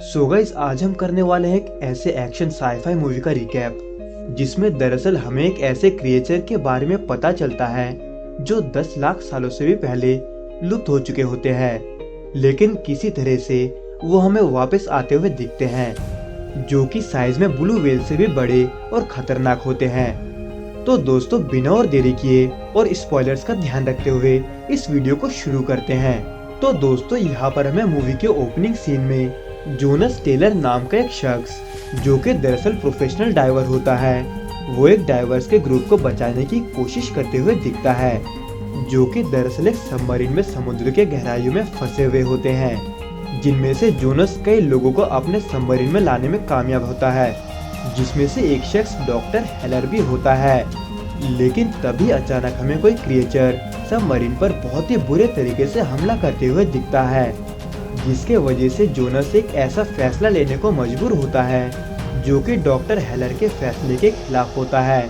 So guys, आज हम करने वाले हैं एक ऐसे एक्शन साईफाई मूवी का रिकैप जिसमें दरअसल हमें एक ऐसे क्रिएचर के बारे में पता चलता है जो 10 लाख सालों से भी पहले लुप्त हो चुके होते हैं, लेकिन किसी तरह से वो हमें वापस आते हुए दिखते हैं, जो कि साइज में ब्लू व्हेल से भी बड़े और खतरनाक होते हैं। तो दोस्तों, बिना और देरी किए और स्पॉयलर्स का ध्यान रखते हुए इस वीडियो को शुरू करते हैं। तो दोस्तों, यहाँ पर हमें मूवी के ओपनिंग सीन में जोनस टेलर नाम का एक शख्स, जो कि दरअसल प्रोफेशनल डाइवर होता है, वो एक डाइवर्स के ग्रुप को बचाने की कोशिश करते हुए दिखता है, जो कि दरअसल एक सबमरीन में समुद्र के गहराइयों में फंसे हुए होते हैं, जिनमें से जोनस कई लोगों को अपने सबमरीन में लाने में कामयाब होता है, जिसमें से एक शख्स डॉक्टर हेलर भी होता है। लेकिन तभी अचानक हमें कोई क्रिएचर सबमरीन पर बहुत ही बुरे तरीके से हमला करते हुए दिखता है, जिसके वजह से जोनस एक ऐसा फैसला लेने को मजबूर होता है जो कि डॉक्टर हेलर के फैसले के खिलाफ होता है,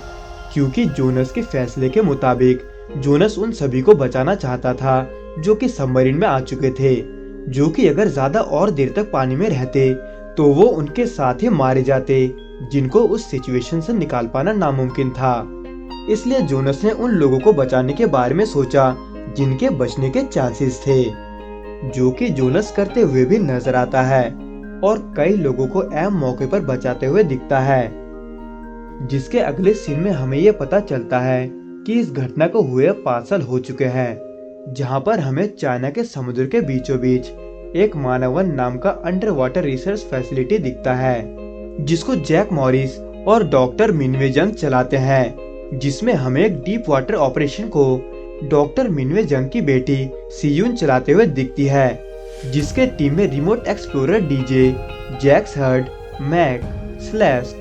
क्योंकि जोनस के फैसले के मुताबिक जोनस उन सभी को बचाना चाहता था जो कि सबमरीन में आ चुके थे, जो कि अगर ज्यादा और देर तक पानी में रहते तो वो उनके साथ ही मारे जाते, जिनको उस सिचुएशन से निकाल पाना नामुमकिन था। इसलिए जोनस ने उन लोगों को बचाने के बारे में सोचा जिनके बचने के चांसेस थे, जो कि जोनस करते हुए भी नजर आता है और कई लोगों को ऐन मौके पर बचाते हुए दिखता है। जिसके अगले सीन में हमें ये पता चलता है कि इस घटना को हुए 5 साल हो चुके हैं, जहां पर हमें चाइना के समुद्र के बीचों बीच एक मानवन नाम का अंडर वाटर रिसर्च फैसिलिटी दिखता है, जिसको जैक मॉरिस और डॉक्टर मिनवे जंग चलाते हैं, जिसमें हमें एक डीप वाटर ऑपरेशन को डॉक्टर मिनवे जंग की बेटी सियून चलाते हुए दिखती है, जिसके टीम में रिमोट एक्सप्लोरर डीजे, जैक्स हर्ड, मैक, स्लेस्ट,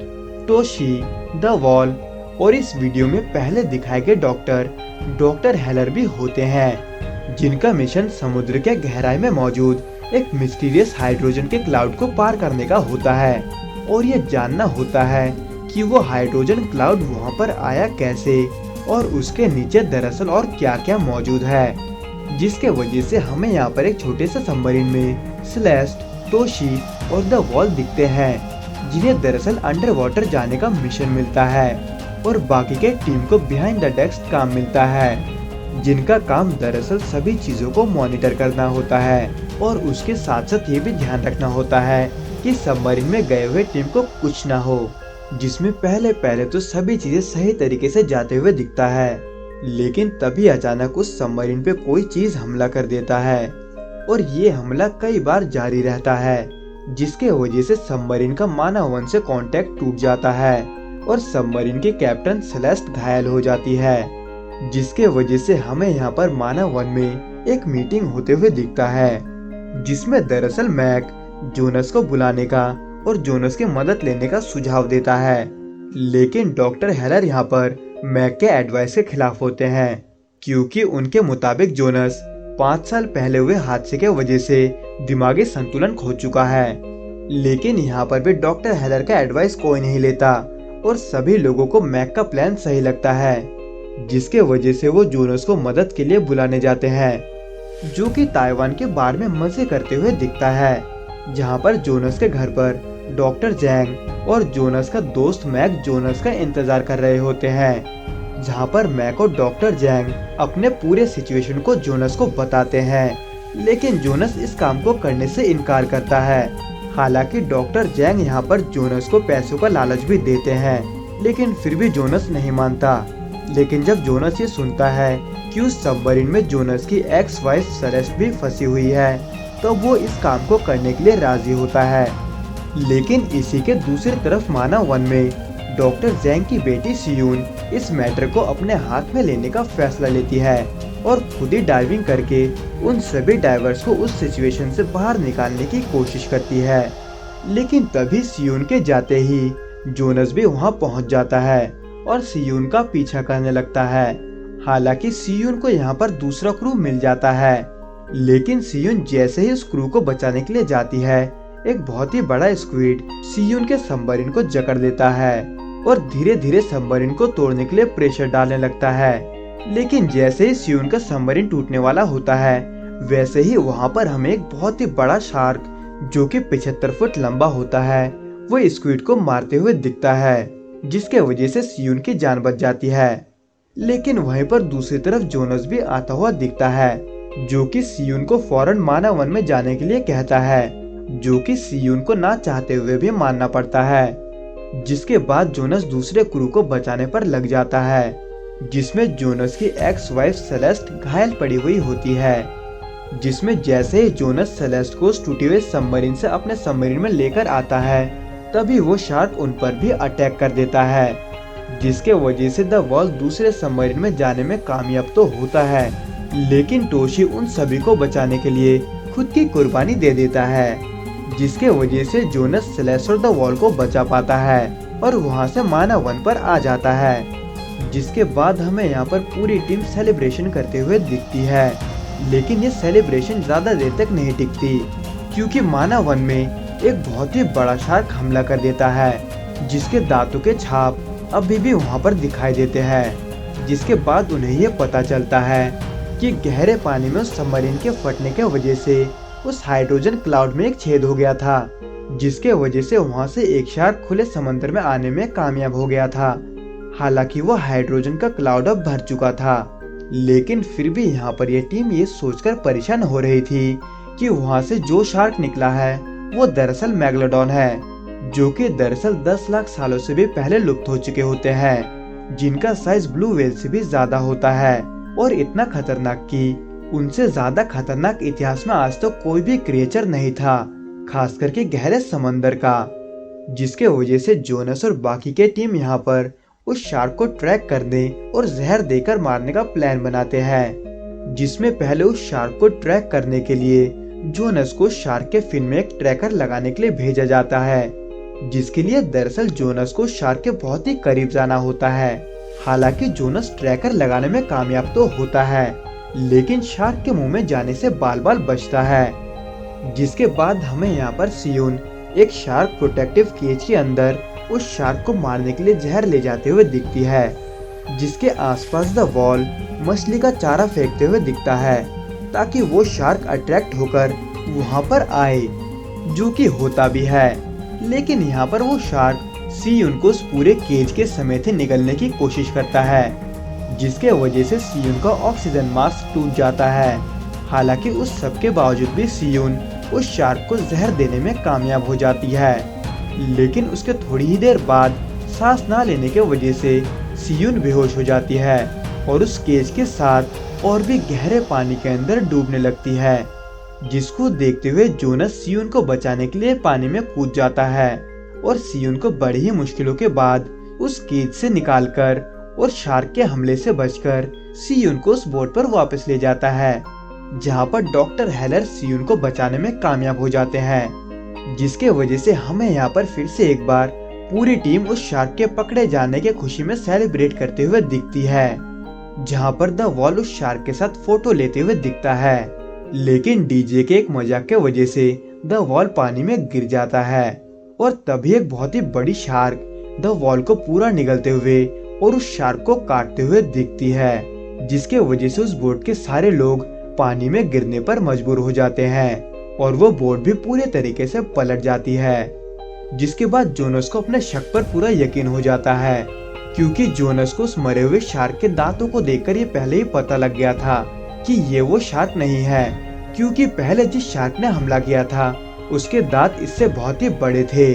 टोशी, द वॉल और इस वीडियो में पहले दिखाए गए डॉक्टर हेलर भी होते हैं, जिनका मिशन समुद्र के गहराई में मौजूद एक मिस्टीरियस हाइड्रोजन के क्लाउड को पार करने का होता है और ये जानना होता है कि वो हाइड्रोजन क्लाउड वहाँ पर आया कैसे और उसके नीचे दरअसल और क्या क्या मौजूद है, जिसके वजह से हमें यहाँ पर एक छोटे से सबमरीन में स्लेस्ट, टोशी और द वॉल दिखते हैं, जिन्हें दरअसल अंडर वाटर जाने का मिशन मिलता है और बाकी के टीम को बिहाइंड द डेस्क काम मिलता है, जिनका काम दरअसल सभी चीजों को मॉनिटर करना होता है और उसके साथ साथ ये भी ध्यान रखना होता है कि सबमरीन में गए हुए टीम को कुछ ना हो, जिसमें पहले तो सभी चीजें सही तरीके से जाते हुए दिखता है, लेकिन तभी अचानक उस सबमरीन पे कोई चीज हमला कर देता है और ये हमला कई बार जारी रहता है, जिसके वजह से सबमरीन का मानव वन से कांटेक्ट टूट जाता है और सबमरीन के कैप्टन सेलेस्ट घायल हो जाती है, जिसके वजह से हमें यहाँ पर मानव वन में एक मीटिंग होते हुए दिखता है, जिसमें दरअसल मैक जोनस को बुलाने का और जोनस की मदद लेने का सुझाव देता है, लेकिन डॉक्टर हेलर यहाँ पर मैक के एडवाइस के खिलाफ होते हैं, क्योंकि उनके मुताबिक जोनस 5 साल पहले हुए हादसे के वजह से दिमागी संतुलन खो चुका है। लेकिन यहाँ पर भी डॉक्टर हेलर का एडवाइस कोई नहीं लेता और सभी लोगों को मैक का प्लान सही लगता है, जिसके वजह से वो जोनस को मदद के लिए बुलाने जाते हैं, जो कि ताइवान के बार में मजे करते हुए दिखता है, जहाँ पर जोनस के घर पर डॉक्टर जैंग और जोनस का दोस्त मैक जोनस का इंतजार कर रहे होते हैं, जहाँ पर मैक और डॉक्टर जैंग अपने पूरे सिचुएशन को जोनस को बताते हैं, लेकिन जोनस इस काम को करने से इनकार करता है। हालांकि डॉक्टर जैंग यहाँ पर जोनस को पैसों का लालच भी देते हैं, लेकिन फिर भी जोनस नहीं मानता। लेकिन जब जोनस ये सुनता है कि उस सबमरीन में जोनस की एक्स वाइफ सेलेस्ट भी फंसी हुई है, तो वो इस काम को करने के लिए राजी होता है। लेकिन इसी के दूसरी तरफ मानव वन में डॉक्टर जैंग की बेटी सियून इस मैटर को अपने हाथ में लेने का फैसला लेती है और खुद ही डाइविंग करके उन सभी डाइवर्स को उस सिचुएशन से बाहर निकालने की कोशिश करती है। लेकिन तभी सियून के जाते ही जोनस भी वहां पहुंच जाता है और सियून का पीछा करने लगता है। हालांकि सियून को यहाँ पर दूसरा क्रू मिल जाता है, लेकिन सियून जैसे ही उस क्रू को बचाने के लिए जाती है, एक बहुत ही बड़ा स्क्विड सियून के सबमरीन को जकड़ देता है और धीरे धीरे सबमरीन को तोड़ने के लिए प्रेशर डालने लगता है। लेकिन जैसे ही सियून का सबमरीन टूटने वाला होता है, वैसे ही वहाँ पर हमें एक बहुत ही बड़ा शार्क जो कि 75 फुट लंबा होता है, वो स्क्विड को मारते हुए दिखता है, जिसके वजह से सियोन की जान बच जाती है। लेकिन वहीं पर दूसरी तरफ जोनस भी आता हुआ दिखता है, जो कि सियोन को फौरन मानव वन में जाने के लिए कहता है, जो कि सियोन को ना चाहते हुए भी मानना पड़ता है। जिसके बाद जोनस दूसरे क्रू को बचाने पर लग जाता है, जिसमें जोनस की एक्स वाइफ सेलेस्ट घायल पड़ी हुई होती है। जिसमें जैसे ही जोनस सेलेस्ट को टूटे हुए सबमरीन से अपने सबमरीन में लेकर आता है, तभी वो शार्क उन पर भी अटैक कर देता है, जिसके वजह से द वॉल दूसरे सबमरीन में जाने में कामयाब तो होता है, लेकिन टोशी उन सभी को बचाने के लिए खुद की कुर्बानी दे देता है, जिसके वजह से जोनस सेलेस्ट और द वॉल को बचा पाता है और वहां से मानव वन पर आ जाता है। जिसके बाद हमें यहाँ पर पूरी टीम सेलिब्रेशन करते हुए दिखती है, लेकिन ये सेलिब्रेशन ज्यादा देर तक नहीं टिकती, क्योंकि मानव वन में एक बहुत ही बड़ा शार्क हमला कर देता है, जिसके दांतों के छाप अभी भी वहाँ पर दिखाई देते हैं। जिसके बाद उन्हें ये पता चलता है कि गहरे पानी में उस सबमरीन के फटने के वजह से उस हाइड्रोजन क्लाउड में एक छेद हो गया था, जिसके वजह से वहाँ से एक शार्क खुले समंदर में आने में कामयाब हो गया था। हालांकि वो हाइड्रोजन का क्लाउड अब भर चुका था, लेकिन फिर भी यहाँ पर यह टीम ये सोचकर परेशान हो रही थी कि वहाँ से जो शार्क निकला है वो दरअसल मेगलोडॉन है, जो कि दरअसल 10 लाख सालों से भी पहले लुप्त हो चुके होते हैं, जिनका साइज ब्लू व्हेल से भी ज्यादा होता है और इतना खतरनाक कि उनसे ज्यादा खतरनाक इतिहास में आज तक कोई भी क्रिएचर नहीं था, खास करके गहरे समंदर का। जिसके वजह से जोनस और बाकी के टीम यहाँ पर उस शार्क को ट्रैक करने और जहर देकर मारने का प्लान बनाते हैं। जिसमें पहले उस शार्क को ट्रैक करने के लिए जोनस को शार्क के फिन में एक ट्रैकर लगाने के लिए भेजा जाता है, जिसके लिए दरअसल जोनस को शार्क के बहुत ही करीब जाना होता है। हालांकि जोनस ट्रैकर लगाने में कामयाब तो होता है, लेकिन शार्क के मुंह में जाने से बाल बाल बचता है। जिसके बाद हमें यहाँ पर सियोन एक शार्क प्रोटेक्टिव केज के अंदर उस शार्क को मारने के लिए जहर ले जाते हुए दिखती है, जिसके आसपास द वॉल मछली का चारा फेंकते हुए दिखता है, ताकि वो शार्क अट्रैक्ट होकर वहाँ पर आए, जो कि होता भी है। लेकिन यहाँ पर वो शार्क सियोन को उस पूरे केज के समेत ही निगलने की कोशिश करता है, जिसके वजह से सियोन का ऑक्सीजन मास्क टूट जाता है। हालांकि उस सब के बावजूद भी सियोन उस शार्क को जहर देने में कामयाब हो जाती है, लेकिन उसके थोड़ी ही देर बाद सांस ना लेने के वजह से सियोन बेहोश हो जाती है और उस केज के साथ और भी गहरे पानी के अंदर डूबने लगती है। जिसको देखते हुए जोनस सियोन को बचाने के लिए पानी में कूद जाता है और सियोन को बड़ी ही मुश्किलों के बाद उस केज से निकालकर और शार्क के हमले से बचकर सियोन को उस बोट पर वापस ले जाता है, जहां पर डॉक्टर हेलर सियोन को बचाने में कामयाब हो जाते हैं। जिसके वजह से हमें यहाँ पर फिर से एक बार पूरी टीम उस शार्क के पकड़े जाने के खुशी में सेलिब्रेट करते हुए दिखती है, जहां पर द वॉल उस शार्क के साथ फोटो लेते हुए दिखता है। लेकिन डीजे के एक मजाक के वजह से द वॉल पानी में गिर जाता है और तभी एक बहुत ही बड़ी शार्क द वॉल को पूरा निगलते हुए और उस शार्क को काटते हुए दिखती है, जिसके वजह से उस बोट के सारे लोग पानी में गिरने पर मजबूर हो जाते हैं और वो बोट भी पूरे तरीके से पलट जाती है। जिसके बाद जोनस को अपने शक पर पूरा यकीन हो जाता है, क्योंकि जोनस को उस मरे हुए शार्क के दांतों को देखकर ये पहले ही पता लग गया था कि ये वो शार्क नहीं है, क्योंकि पहले जिस शार्क ने हमला किया था उसके दांत इससे बहुत ही बड़े थे।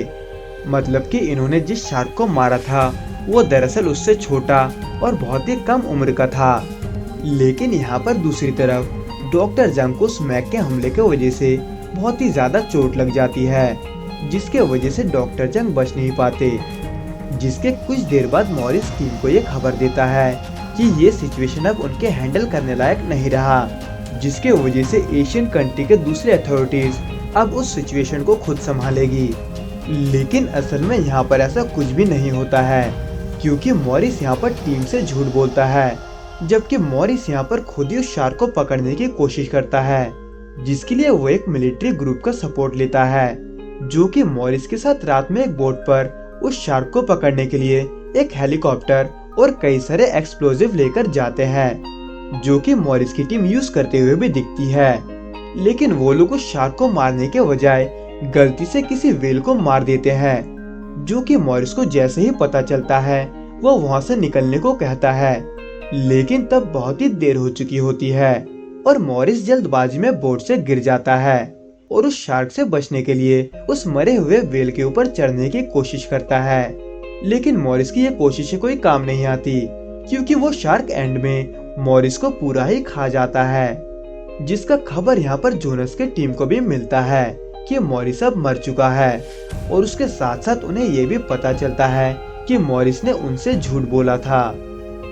मतलब कि इन्होंने जिस शार्क को मारा था वो दरअसल उससे छोटा और बहुत ही कम उम्र का था। लेकिन यहाँ पर दूसरी तरफ डॉक्टर जंग को स्मैक के हमले के वजह से बहुत ही ज्यादा चोट लग जाती है, जिसके वजह से डॉक्टर जंग बच नहीं पाते। जिसके कुछ देर बाद मॉरिस टीम को ये खबर देता है कि ये सिचुएशन अब उनके हैंडल करने लायक नहीं रहा, जिसके वजह से एशियन कंट्री के दूसरे अथॉरिटीज अब उस सिचुएशन को खुद संभालेगी। लेकिन असल में यहाँ पर ऐसा कुछ भी नहीं होता है, क्योंकि मॉरिस यहाँ पर टीम से झूठ बोलता है, जबकि मॉरिस यहाँ पर खुद ही उस शार्क को पकड़ने की कोशिश करता है, जिसके लिए वो एक मिलिट्री ग्रुप का सपोर्ट लेता है, जो कि मॉरिस के साथ रात में एक बोट पर उस शार्क को पकड़ने के लिए एक हेलीकॉप्टर और कई सारे एक्सप्लोजिव लेकर जाते हैं, जो कि मॉरिस की टीम यूज करते हुए भी दिखती है। लेकिन वो लोग उस शार्क को मारने के बजाय गलती से किसी व्हेल को मार देते हैं, जो कि मॉरिस को जैसे ही पता चलता है वो वहां से निकलने को कहता है। लेकिन तब बहुत ही देर हो चुकी होती है और मॉरिस जल्दबाजी में बोट से गिर जाता है और उस शार्क से बचने के लिए उस मरे हुए व्हेल के ऊपर चढ़ने की कोशिश करता है। लेकिन मॉरिस की ये कोशिशें कोई काम नहीं आती, क्योंकि वो शार्क एंड में मॉरिस को पूरा ही खा जाता है, जिसका खबर यहाँ पर जोनस के टीम को भी मिलता है कि मॉरिस अब मर चुका है। और उसके साथ साथ उन्हें ये भी पता चलता है कि मॉरिस ने उनसे झूठ बोला था,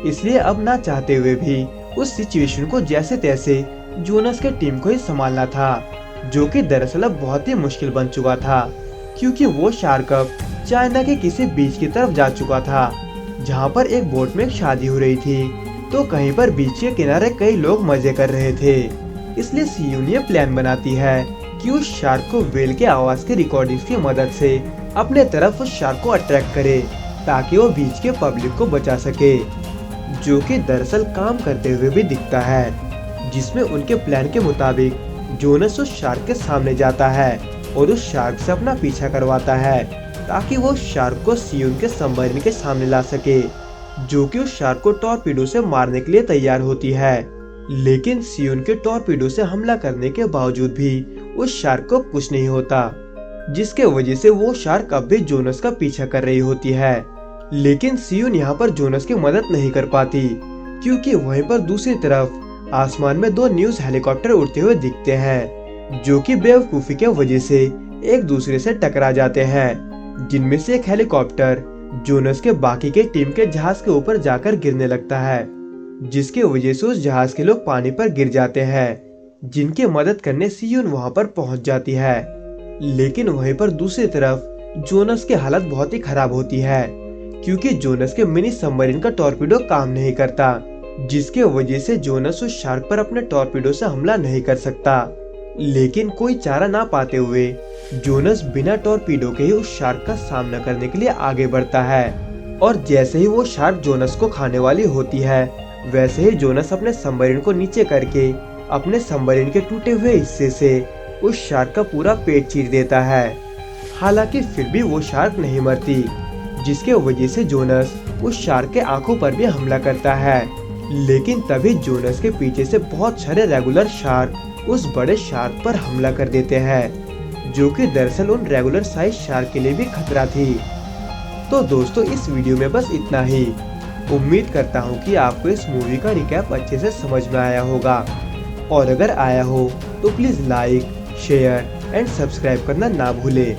इसलिए अब ना चाहते हुए भी उस सिचुएशन को जैसे तैसे जोनस के टीम को ही संभालना था, जो कि दरअसल अब बहुत ही मुश्किल बन चुका था, क्योंकि वो शार्क अब चाइना के किसी बीच की तरफ जा चुका था, जहाँ पर एक बोट में शादी हो रही थी। तो कहीं पर बीच के किनारे कई लोग मजे कर रहे थे। इसलिए सियून ये प्लान बनाती है कि उस शार्क को व्हेल के आवाज के रिकॉर्डिंग्स की मदद से अपने तरफ उस शार्क को अट्रैक्ट करे, ताकि वो बीच के पब्लिक को बचा सके, जो कि दरअसल काम करते हुए भी दिखता है। जिसमें उनके प्लान के मुताबिक जोनस उस शार्क के सामने जाता है और उस शार्क से अपना पीछा करवाता है, ताकि वो शार्क को सियून के सबमरीन के सामने ला सके, जो कि उस शार्क को टॉर्पीडो से मारने के लिए तैयार होती है। लेकिन सियून के टॉर्पीडो से हमला करने के बावजूद भी उस शार्क को कुछ नहीं होता, जिसके वजह से वो शार्क अब भी जोनस का पीछा कर रही होती है। लेकिन सियून यहाँ पर जोनस की मदद नहीं कर पाती, क्योंकि वहीं पर दूसरी तरफ आसमान में दो न्यूज हेलीकॉप्टर उड़ते हुए दिखते हैं, जो कि बेवकूफी के वजह से एक दूसरे से टकरा जाते हैं, जिनमें से एक हेलीकॉप्टर जोनस के बाकी के टीम के जहाज के ऊपर जाकर गिरने लगता है, जिसके वजह से उस जहाज के लोग पानी पर गिर जाते हैं, जिनकी मदद करने सियून वहां पर पहुंच जाती है। लेकिन वहीं पर दूसरी तरफ जोनस की हालत बहुत ही खराब होती है, क्योंकि जोनस के मिनी सबमरीन का टॉर्पीडो काम नहीं करता, जिसके वजह से जोनस उस शार्क पर अपने टॉर्पीडो से हमला नहीं कर सकता। लेकिन कोई चारा ना पाते हुए जोनस बिना टॉर्पीडो के ही उस शार्क का सामना करने के लिए आगे बढ़ता है। और जैसे ही वो शार्क जोनस को खाने वाली होती है, वैसे ही जोनस अपने सबमरीन को नीचे करके अपने सबमरीन के टूटे हुए हिस्से से उस शार्क का पूरा पेट चीर देता है। हालांकि फिर भी वो शार्क नहीं मरती, जिसके वजह से जोनस उस शार्क के आंखों पर भी हमला करता है। लेकिन तभी जोनस के पीछे से बहुत सारे रेगुलर शार्क उस बड़े शार्क पर हमला कर देते हैं, जो कि दरअसल उन रेगुलर साइज शार्क के लिए भी खतरा थी। तो दोस्तों, इस वीडियो में बस इतना ही। उम्मीद करता हूँ कि आपको इस मूवी का रिकैप अच्छे से समझ में आया होगा, और अगर आया हो तो please like, share and subscribe करना ना भूले।